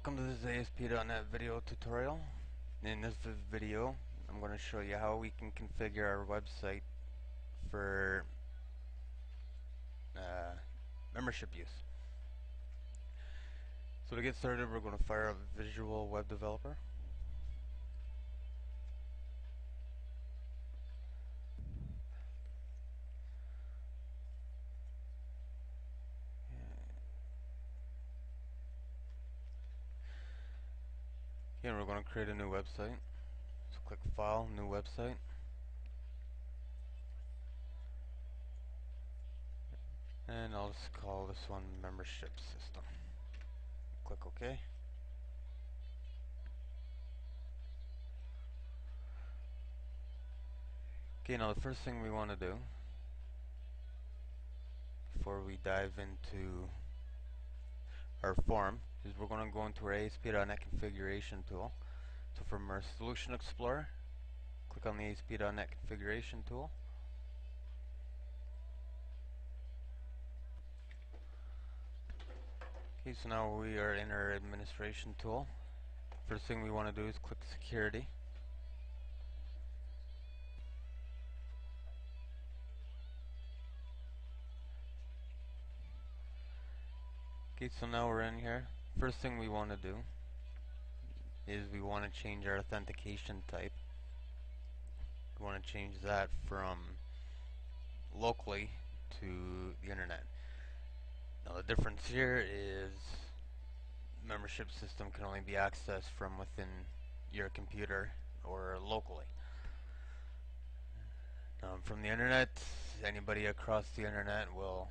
Welcome to this ASP.NET video tutorial. In this video I'm going to show you how we can configure our website for membership use. So to get started, we're going to fire up Visual Web Developer. Here we're going to create a new website. So click File, New Website. And I'll just call this one Membership System. Click OK. Okay, now the first thing we want to do before we dive into our form is we're going to go into our ASP.NET configuration tool. So from our Solution Explorer, click on the ASP.NET configuration tool. Okay, so now we are in our administration tool. First thing we want to do is click Security. Okay, so now we're in here. First thing we want to do is we want to change our authentication type. We want to change that from locally to the internet. Now the difference here is membership system can only be accessed from within your computer or locally. From the internet, anybody across the internet will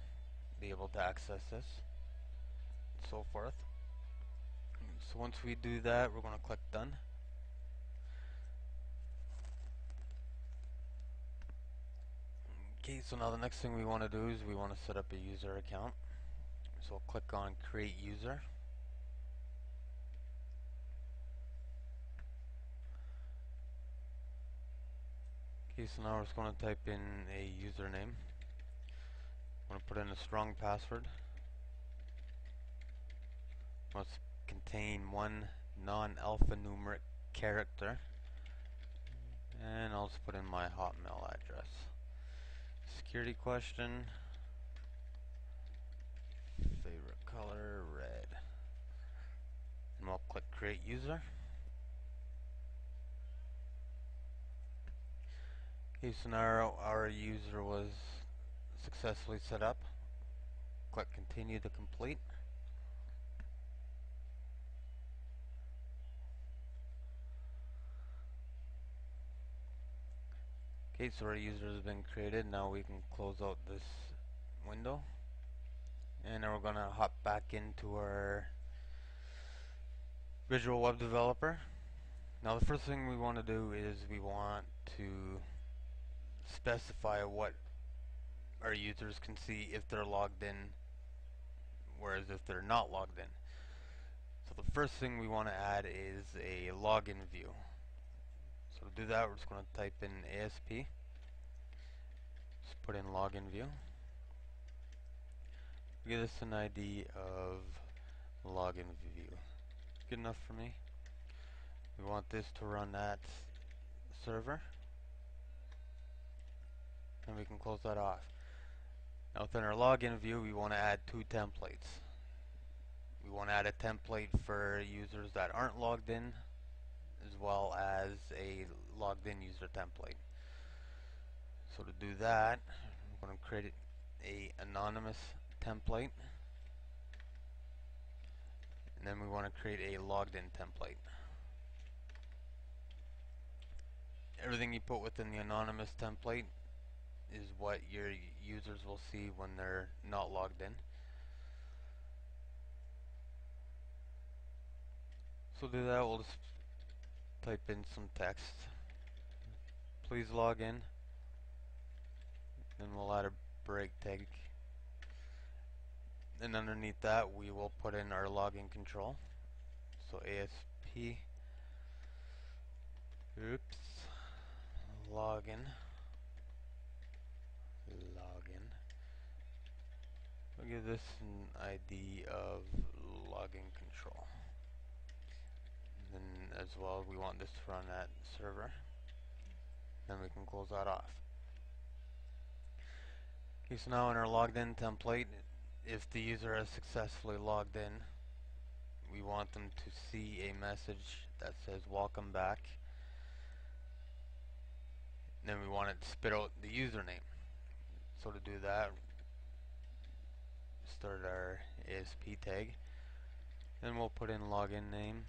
be able to access this, and so forth. So once we do that, we're going to click Done. Okay, so now the next thing we want to do is we want to set up a user account. So we'll click on Create User. Okay, so now we're just going to type in a username. I'm going to put in a strong password. Must contain one non-alphanumeric character. And I'll just put in my Hotmail address. Security question. Favorite color, red. And we'll click Create User. Okay, so now our user was successfully set up. Click Continue to complete. Okay, so our user has been created. Now we can close out this window. And then we're going to hop back into our Visual Web Developer. Now the first thing we want to do is we want to specify what our users can see if they're logged in, whereas if they're not logged in. So the first thing we want to add is a login view. So to do that, we're just going to type in ASP. Just put in login view. Give this an ID of login view. Good enough for me. We want this to run at server, and we can close that off. Now within our login view, we want to add two templates. We want to add a template for users that aren't logged in, as well as a logged in user template. So to do that, I'm going to create a anonymous template, and then we want to create a logged in template. Everything you put within the anonymous template is what your users will see when they're not logged in. So to do that, we'll just type in some text. Please log in. Then we'll add a break tag. And underneath that, we will put in our login control. So ASP login. I'll give this an ID of login control. as well. We want this to run at server. Then we can close that off. Okay, so now in our logged in template, if the user has successfully logged in, we want them to see a message that says welcome back. Then we want it to spit out the username. So to do that, start our ASP tag. Then we'll put in login name.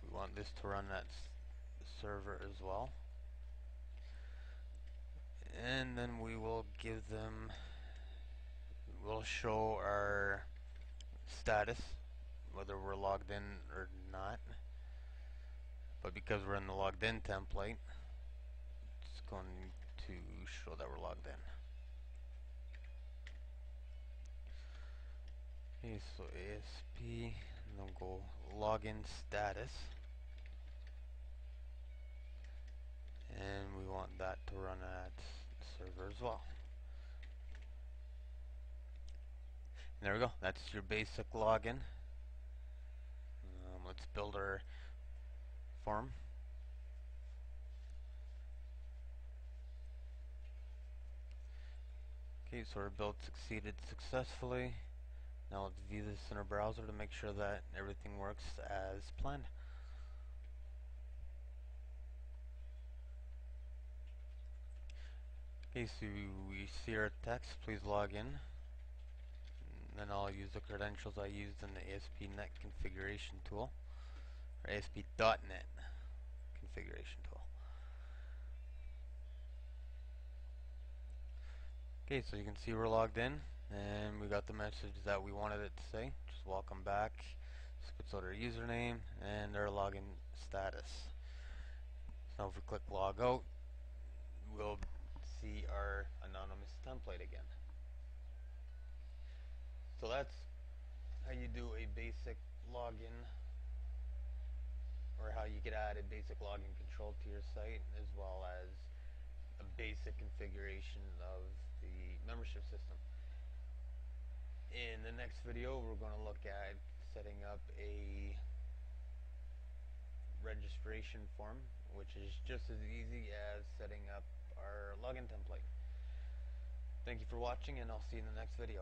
We want this to run at server as well. And then we will give them, we'll show our status, whether we're logged in or not. But because we're in the logged in template, it's going to show that we're logged in. Okay, so ASP, and then go login status. And we want that to run at server as well. And there we go. That's your basic login. Let's build our form. Okay, so our build succeeded successfully. Now let's view this in our browser to make sure that everything works as planned. Okay, so we see our text. Please log in. And then I'll use the credentials I used in the ASP.NET configuration tool, or ASP.NET configuration tool. Okay, so you can see we're logged in, and we got the message that we wanted it to say. Just welcome back. Spits out our username and our login status. So now if we click log out, we'll see our anonymous template again. So that's how you do a basic login, or how you could add a basic login control to your site, as well as a basic configuration of the membership system. In the next video, we're going to look at setting up a registration form, which is just as easy as setting up our login template. Thank you for watching, and I'll see you in the next video.